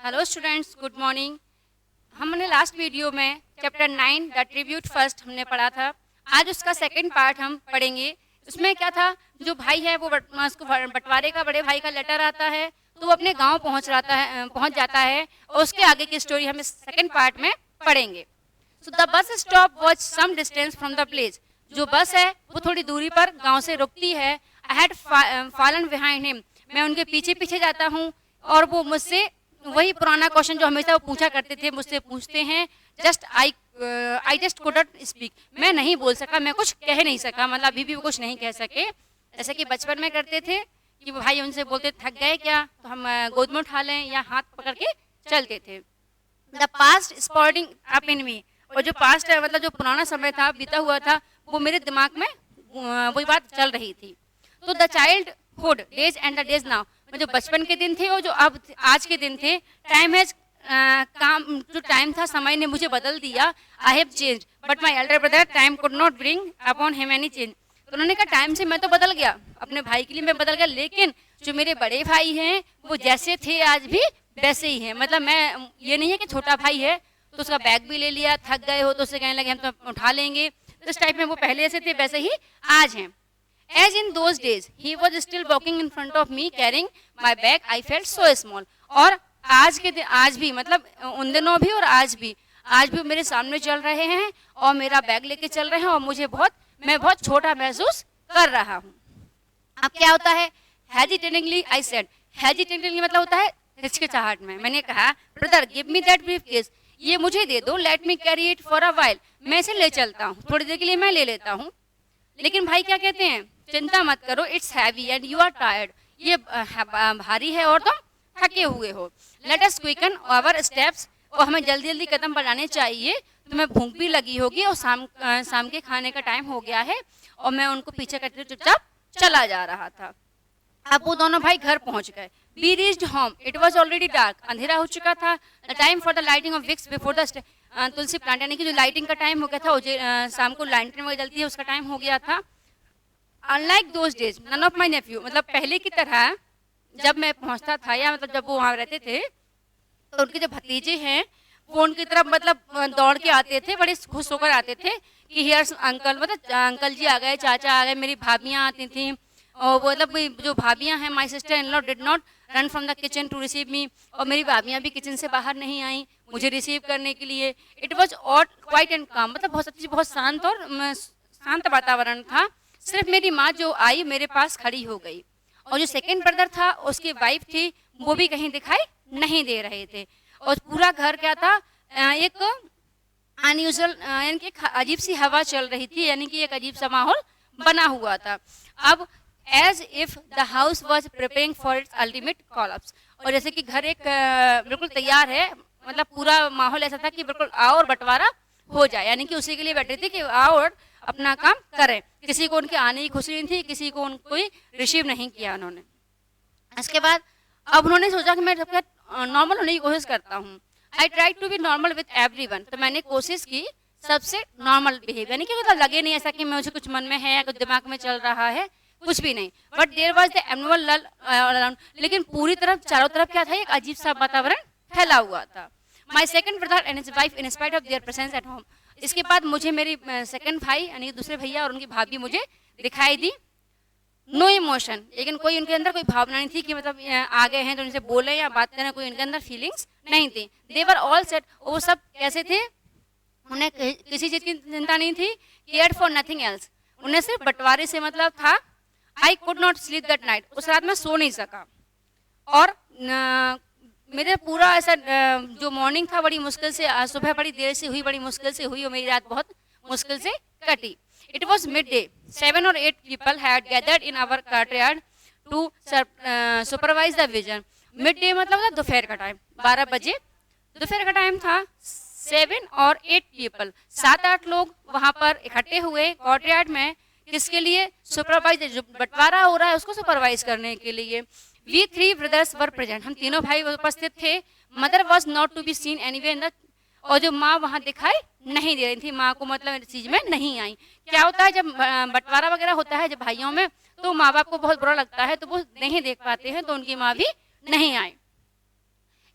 Hello students, good morning. हमने last video में chapter 9 the tribute first हमने पढ़ा था। आज उसका सेकंड पार्ट हम पढ़ेंगे। उसमें क्या था, जो भाई है वो उसको बंटवारे का बड़े भाई का लेटर आता है तो वो अपने गांव पहुंच जाता है और उसके आगे की स्टोरी हम इस सेकंड पार्ट में पढ़ेंगे। So the bus stop was some distance from the place. जो बस है वो थोड़ी दूरी पर गांव से रुकती है। I had fallen behind him. मैं उनके पीछे पीछे जाता हूँ और वो मुझसे वही पुराना क्वेश्चन जो हमेशा वो पूछा करते थे मुझसे पूछते हैं। I just couldn't speak. मैं नहीं बोल सका, मैं कुछ कह नहीं सका, मतलब अभी भी वो कुछ नहीं कह सके। जैसे कि बचपन में करते थे कि भाई उनसे बोलते थक गए क्या तो हम गोद में उठा लें या हाथ पकड़ के चलते थे। The past spotting up in me. और जो पास्ट है मतलब जो पुराना समय था बीता हुआ था वो मेरे दिमाग में वही बात चल रही थी। तो the child hood days and the days now, जो बचपन के दिन थे और जो अब आज के दिन थे। टाइम हैज काम, जो टाइम था समय ने मुझे बदल दिया। I have change but my elder brother time could not bring upon him any change. तो उन्होंने कहा टाइम से मैं तो बदल गया, अपने भाई के लिए मैं बदल गया, लेकिन जो मेरे बड़े भाई हैं वो जैसे थे आज भी वैसे ही हैं। मतलब मैं ये नहीं है कि छोटा भाई है तो उसका बैग भी ले लिया, थक गए हो तो उससे कहने लगे हम तो उठा लेंगे। तो इस टाइप में वो पहले ऐसे थे वैसे ही आज हैं। As in those days, he was still walking in front of me carrying my bag. I felt so small. और आज भी मतलब उन दिनों भी और आज भी वो मेरे सामने चल रहे हैं और मेरा बैग लेके चल रहे हैं और मैं बहुत छोटा महसूस कर रहा हूँ। अब क्या होता है, हेजिटेटिंगली आई सेड। हेजिटेटिंगली मतलब होता है हिचकिचाहट में। मैंने कहा brother give me that briefcase, ये मुझे दे दो, let me carry it for a while, मैं इसे ले चलता हूँ, थोड़ी देर के लिए मैं ले लेता हूँ। लेकिन भाई क्या कहते हैं, चिंता मत करो, it's heavy and you are tired, ये भारी है और तुम थके हुए हो। Let us quicken our steps, और हमें जल्दी जल्दी कदम बढ़ाने चाहिए, तुम्हें भूख भी लगी होगी और शाम के खाने का टाइम हो गया है। और मैं उनको पीछे करते हुए चुपचाप चला जा रहा था। अब वो दोनों भाई घर पहुंच गए। We reached home, it was already dark, अंधेरा हो चुका था। The time for the lighting of wicks before the tulsi plant, यानी कि जो लाइटिंग का टाइम हो गया था, शाम को लाइटिंग वगैरह जलती है उसका टाइम हो गया था। Unlike those days none of my nephew, मतलब पहले की तरह जब मैं पहुंचता था या मतलब जब वो वहाँ रहते थे तो उनके जो भतीजे हैं वो उनकी तरफ मतलब दौड़ के आते थे, बड़े खुश होकर आते थे कि हियर्स अंकल, मतलब अंकल जी आ गए, चाचा आ गए। मेरी भाभियाँ आती थी और मतलब जो भाभियाँ हैं, my sister in law did not run from the kitchen to receive me, और मेरी भाभियाँ भी किचन से बाहर नहीं आई मुझे रिसीव करने के लिए। It was ought quiet and calm, मतलब बहुत शांत और शांत वातावरण था। सिर्फ मेरी माँ जो आई मेरे पास खड़ी हो गई, और जो सेकंड ब्रदर था उसकी वाइफ थी वो भी कहीं दिखाई नहीं दे रहे थे। और पूरा घर क्या था, एक अनयूजुअल यानी कि एक अजीब सी हवा चल रही थी, यानी कि एक अजीब सा माहौल बना हुआ था। अब as if the house was preparing for its ultimate collapse, और जैसे कि घर एक बिल्कुल तैयार है, मतलब पूरा माहौल ऐसा था कि बिल्कुल आओ और बंटवारा हो जाए, यानी कि उसी के लिए बैठे थे कि आओ और अपना काम करें। किसी को उनके आने की खुशी नहीं थी, किसी को उनको रिसीव नहीं किया उन्होंने। इसके बाद अब उन्होंने सोचा कि मैं नॉर्मल होने की कोशिश करता हूँ। I try to be normal with everyone, तो मैंने कोशिश की सबसे नॉर्मल बिहेव, यानी कि मतलब लगे नहीं ऐसा कि मुझे कुछ मन में है या कुछ दिमाग में चल रहा है, कुछ भी नहीं। But there was the annual lull around, लेकिन पूरी तरफ चारों तरफ क्या था, एक अजीब सा वातावरण फैला हुआ था। My second brother and his wife in spite of their presence at home, इसके बाद मुझे मेरी सेकंड भाई यानी दूसरे भैया और उनकी भाभी मुझे दिखाई दी। नो इमोशन, लेकिन कोई उनके अंदर कोई भावना नहीं थी कि मतलब आ गए हैं तो उनसे बोले या बात करें, कोई उनके अंदर फीलिंग्स नहीं थी। दे वर ऑल सेट, वो सब कैसे थे, उन्हें किसी चीज़ की चिंता नहीं थी। केयर फॉर नथिंग एल्स, उन्हें सिर्फ बंटवारे से मतलब था। I could not sleep that night, उस रात में सो नहीं सका। और मेरे पूरा ऐसा जो मॉर्निंग था बड़ी मुश्किल से, सुबह बड़ी देर से हुई, बड़ी मुश्किल से हुई और मेरी रात बहुत मुश्किल से कटी। It was mid day, 7 or 8 people had gathered in our courtyard to supervise the vision. Mid day मतलब दोपहर का टाइम, 12 बजे दोपहर का टाइम था। 7 or 8 people, 7-8 लोग वहाँ पर इकट्ठे हुए कोर्टयार्ड में, किसके लिए, सुपरवाइज, जो बंटवारा हो रहा है उसको सुपरवाइज करने के लिए। We 3 brothers were present, हम तीनों भाई उपस्थित थे। Mother was not to be seen anywhere in the, और जो माँ वहाँ दिखाई नहीं दे रही थी, माँ को मतलब इस चीज में नहीं आई। क्या होता है जब बंटवारा वगैरह होता है जब भाइयों में, तो माँ बाप को बहुत बुरा लगता है, तो वो नहीं देख पाते हैं, तो उनकी माँ भी नहीं आई।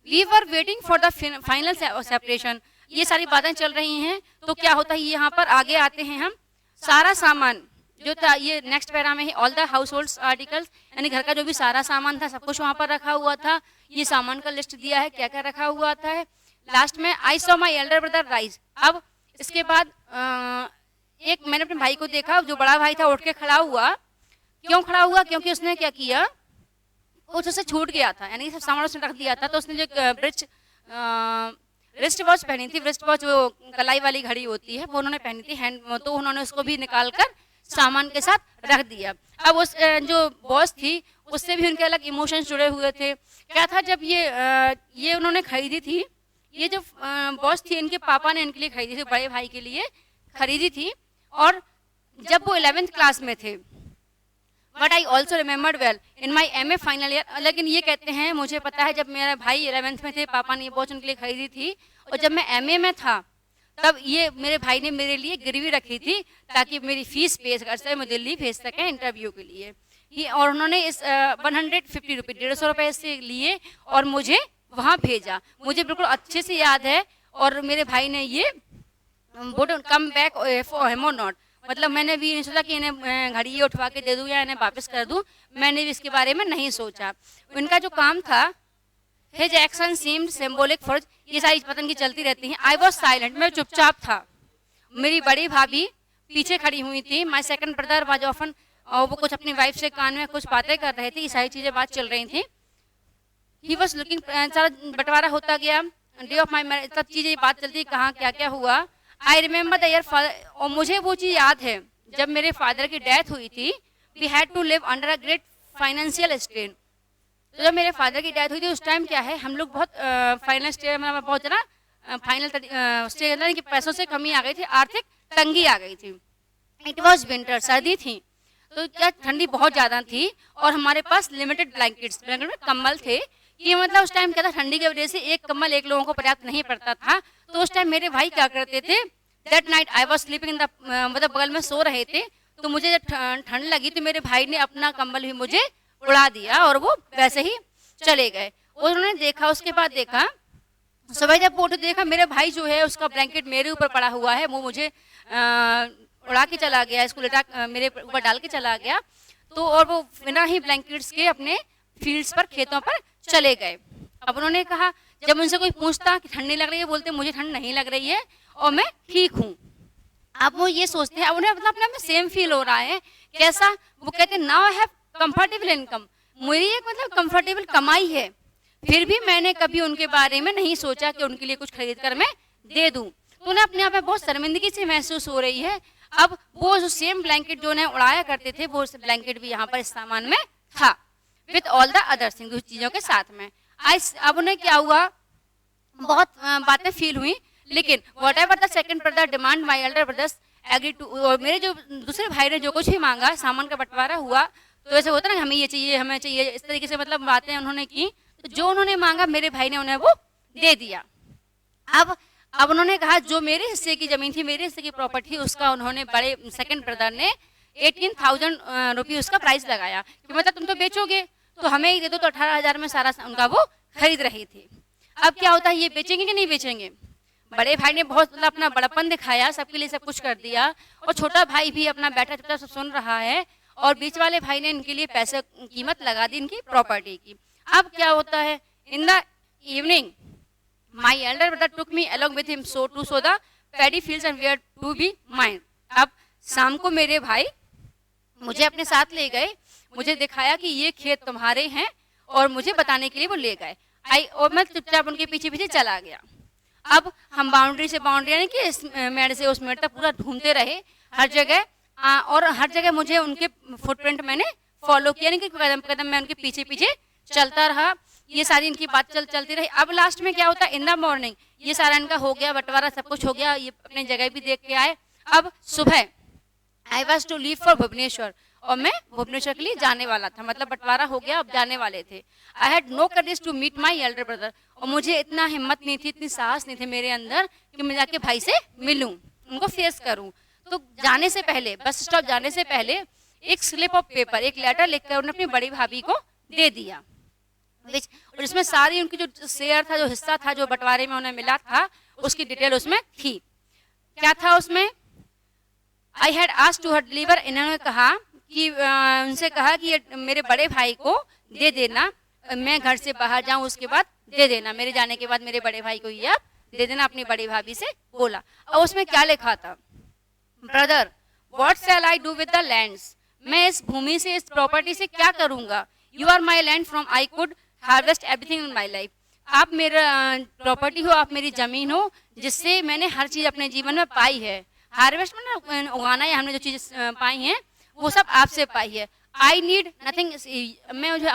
We were waiting for the final separation. ये सारी बातें चल रही हैं। तो क्या होता है, यहाँ पर आगे आते हैं हम, सारा सामान जो था, ये नेक्स्ट पैरा में है, all the house hold articles, यानी घर का जो भी सारा सामान था सब कुछ वहाँ पर रखा हुआ था। ये सामान का लिस्ट दिया है क्या क्या रखा हुआ था है। लास्ट में I saw my elder brother rise. अब इसके बाद एक मैंने अपने भाई को देखा, जो बड़ा भाई था उठ के खड़ा हुआ। क्यों खड़ा हुआ? क्योंकि उसने क्या किया, कुछ उससे छूट गया था, यानी सब सामान उसने रख दिया था। तो उसने जो रिस्ट वॉच पहनी थी, रिस्ट वॉच वो कलाई वाली घड़ी होती है, वो उन्होंने पहनी थी हैंड, तो उन्होंने उसको भी निकाल कर सामान के साथ रख दिया। अब उस जो बॉस थी उससे भी उनके अलग इमोशंस जुड़े हुए थे। क्या था, जब ये उन्होंने खरीदी थी, ये जो बॉस थी इनके पापा ने इनके लिए खरीदी थी, बड़े भाई के लिए खरीदी थी। और जब वो 11th क्लास में थे, but I also remembered well in my MA final year. लेकिन ये कहते हैं, मुझे पता है जब मेरा भाई 11th में थे, पापा ने ये वॉच उनके लिए खरीदी थी, और जब मैं MA में था तब ये मेरे भाई ने मेरे लिए गिरवी रखी थी ताकि मेरी फीस पे कर सके, मैं दिल्ली भेज सकें इंटरव्यू के लिए। और उन्होंने इस 150 रुपये, 150 रुपये से लिए और मुझे वहाँ भेजा। मुझे बिल्कुल अच्छे से याद है। और मेरे भाई ने ये would come back for him और नॉट, मतलब मैंने भी नहीं सोचा कि इन्हें घड़ी ये उठवा के दे दूँ या इन्हें वापस कर दूँ, मैंने भी इसके बारे में नहीं सोचा। इनका जो काम था, his action seemed symbolic for, ये सारी पतन की चलती रहती हैं। आई वॉज साइलेंट, मैं चुपचाप था। मेरी बड़ी भाभी पीछे खड़ी हुई थी। My second brother was often, और वो कुछ अपनी वाइफ से कान में कुछ बातें कर रहे थे, ये सारी चीज़ें बात चल रही थी। ही वॉज लुकिंग, सारा बंटवारा होता गया। डे ऑफ माई मैरिज, सब चीज़ें बात चलती, कहाँ क्या क्या हुआ। I remember the year father, और मुझे वो चीज़ याद है जब मेरे फादर की डेथ हुई थी। We had to live under a great financial strain. तो जब मेरे फादर की डेथ हुई थी उस टाइम क्या है, हम लोग बहुत फाइनल स्टेज में, बहुत ज़्यादा फाइनल स्टेज कि पैसों से कमी आ गई थी, आर्थिक तंगी आ गई थी। इट वॉज विंटर, सर्दी थी, तो क्या ठंडी बहुत ज़्यादा थी, और हमारे पास लिमिटेड ब्लैंकेट्स, ब्लैंकेट में कम्बल थे। कि मतलब उस टाइम क्या था, ठंडी की वजह से एक कम्बल एक लोगों को पर्याप्त नहीं पड़ता था। तो उस टाइम मेरे भाई क्या करते थे, that night I was sleeping in the, मतलब बगल में सो रहे थे, तो मुझे जब ठंड लगी तो मेरे भाई ने अपना कम्बल भी मुझे उड़ा दिया और वो वैसे ही चले गए। उन्होंने देखा, उसके बाद देखा, सुबह जब फोटो देखा, मेरे भाई जो है उसका ब्लैंकेट मेरे ऊपर पड़ा हुआ है, वो मुझे उड़ा के चला गया, इसको लेटा मेरे ऊपर डाल के चला गया। तो और वो बिना ही ब्लैंकेट्स के अपने फील्ड्स पर, खेतों पर चले गए। अब उन्होंने कहा, जब उनसे कोई पूछता कि ठंडी लग रही है, बोलते मुझे ठंड नहीं लग रही है और मैं ठीक हूँ। अब वो ये सोचते हैं, उन्हें मतलब अपने में सेम फील हो रहा है। कैसा? वो कहते हैं, now I have comfortable income, मेरी एक मतलब कंफर्टेबल कमाई है। फिर भी मैंने कभी उनके बारे में नहीं सोचा कि उनके लिए कुछ खरीद कर मैं दे दूं। तो उन्हें अपने आप में बहुत शर्मिंदगी से महसूस हो रही है। अब वो जो सेम ब्लैंकेट जो उन्हें उड़ाया करते थे, वो ब्लैंकेट भी यहाँ पर इस सामान में था, with all the other thing, उस चीज़ों के साथ में। अब उन्हें क्या हुआ, बहुत बातें फील हुई। लेकिन whatever the second brother demand, my elder brothers agree to, और मेरे जो दूसरे भाई ने जो कुछ भी मांगा, सामान का बंटवारा हुआ, तो ऐसे होता ना, हमें ये चाहिए, हमें चाहिए, इस तरीके से मतलब बातें उन्होंने की। तो जो उन्होंने मांगा मेरे भाई ने उन्हें वो दे दिया। अब उन्होंने कहा, जो मेरे हिस्से की जमीन थी, मेरे हिस्से की प्रॉपर्टी, उसका उन्होंने बड़े सेकंड ब्रदर ने 18,000 रुपये उसका प्राइस लगाया कि मतलब तुम तो बेचोगे तो हमें ही दे दो। तो 18,000 में सारा उनका वो खरीद रही थी। अब क्या होता है, ये बेचेंगे कि नहीं बेचेंगे? बड़े भाई ने बहुत मतलब अपना बड़प्पन दिखाया, सबके लिए सब कुछ कर दिया, और छोटा भाई भी अपना बैठा चुपचाप सब सुन रहा है, और बीच वाले भाई ने इनके लिए पैसे कीमत लगा दी इनकी प्रॉपर्टी की। अब क्या होता है, in the evening my elder brother took me along with him so to sow the paddy fields and where to be mine. अब शाम को मेरे भाई मुझे अपने साथ ले गए, मुझे दिखाया कि ये खेत तुम्हारे हैं, और मुझे बताने के लिए वो ले गए। और मैं चुपचाप उनके पीछे पीछे चला गया। अब हम बाउंड्री से बाउंड्री, यानी कि इस मेड़ से उस मेड़ तक पूरा ढूंढते रहे हर जगह, और हर जगह मुझे उनके फुटप्रिंट मैंने फॉलो किया, यानी कि कदम कदम मैं उनके पीछे पीछे चलता रहा। ये सारी इनकी बात चलती रही। अब लास्ट में क्या होता है, इन द मॉर्निंग ये सारा इनका हो गया, बंटवारा सब कुछ हो गया, ये अपनी जगह भी देख के आए। अब सुबह I was to leave for Bhubaneswar, और मैं भुवनेश्वर के लिए जाने वाला था, मतलब बंटवारा हो गया, अब जाने वाले थे। I had no courage to meet my elder brother, और मुझे इतना हिम्मत नहीं थी, इतनी साहस नहीं थे मेरे अंदर कि मैं जाके भाई से मिलूं, उनको फेस करूं। तो जाने से पहले, बस स्टॉप जाने से पहले, एक स्लिप ऑफ पेपर, एक लेटर लिखकर उन्होंने अपनी बड़ी भाभी को दे दिया। विच और इसमें सारी उनकी जो शेयर था, जो हिस्सा था, जो बंटवारे में उन्हें मिला था, उसकी डिटेल उसमें थी। क्या था उसमें? I had asked to her deliver, इन्होंने कहा कि उनसे कहा कि ये मेरे बड़े भाई को दे देना, मैं घर से बाहर जाऊं उसके बाद दे देना, मेरे जाने के बाद मेरे बड़े भाई को ये आप दे देना, अपनी बड़ी भाभी से बोला। और उसमें क्या लिखा था? Brother, what shall I do with the lands, मैं इस भूमि से, इस प्रॉपर्टी से क्या करूंगा? You are my land from I could harvest everything in my life, आप मेरा प्रॉपर्टी हो, आप मेरी जमीन हो, जिससे मैंने हर चीज अपने जीवन में पाई है। हार्वेस्ट में उगाना है, हमने जो चीज पाई हैं वो सब आपसे पाई है। आई नीड नथिंग,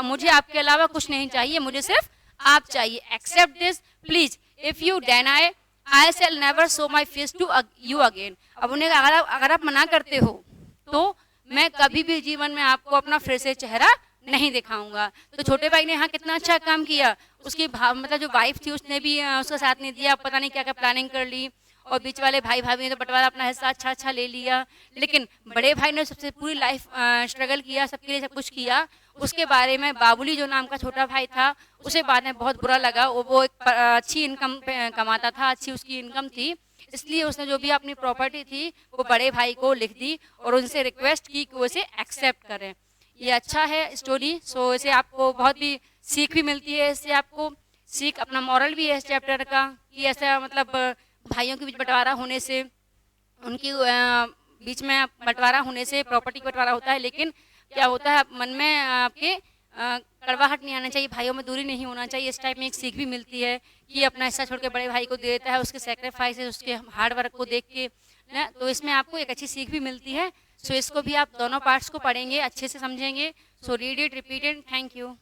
मुझे आपके अलावा कुछ नहीं चाहिए, मुझे सिर्फ आप चाहिए। Accept this please, if you deny I shall never show my face to you again. अब उन्हें अगर आप मना करते हो तो मैं कभी भी जीवन में आपको अपना फिर से चेहरा नहीं दिखाऊंगा। तो छोटे भाई ने यहाँ कितना अच्छा काम किया, उसकी मतलब जो वाइफ थी उसने भी उसका साथ नहीं दिया, पता नहीं क्या क्या प्लानिंग कर ली, और बीच वाले भाई भाभी ने तो बंटवारा अपना हिस्सा अच्छा ले लिया। लेकिन बड़े भाई ने सबसे पूरी लाइफ स्ट्रगल किया, सबके लिए सब कुछ किया। उसके बारे में बाबुली जो नाम का छोटा भाई था, उसे बाद में बहुत बुरा लगा। वो एक अच्छी इनकम कमाता था, अच्छी उसकी इनकम थी, इसलिए उसने जो भी अपनी प्रॉपर्टी थी वो बड़े भाई को लिख दी और उनसे रिक्वेस्ट की कि वो इसे एक्सेप्ट करें। ये अच्छा है स्टोरी। सो इसे आपको बहुत भी सीख भी मिलती है, इससे आपको सीख, अपना मॉरल भी है इस चैप्टर का कि ऐसा मतलब भाइयों के बीच बंटवारा होने से, उनकी बीच में बंटवारा होने से प्रॉपर्टी का बंटवारा होता है, लेकिन क्या होता है मन में आपके कड़वाहट नहीं आना चाहिए, भाइयों में दूरी नहीं होना चाहिए। इस टाइप में एक सीख भी मिलती है कि अपना हिस्सा छोड़ के बड़े भाई को दे देता है, उसके सेक्रीफाइस, उसके हार्ड वर्क को देख के ना, तो इसमें आपको एक अच्छी सीख भी मिलती है। सो इसको भी आप दोनों पार्ट्स को पढ़ेंगे, अच्छे से समझेंगे। So read it, repeat it. Thank you.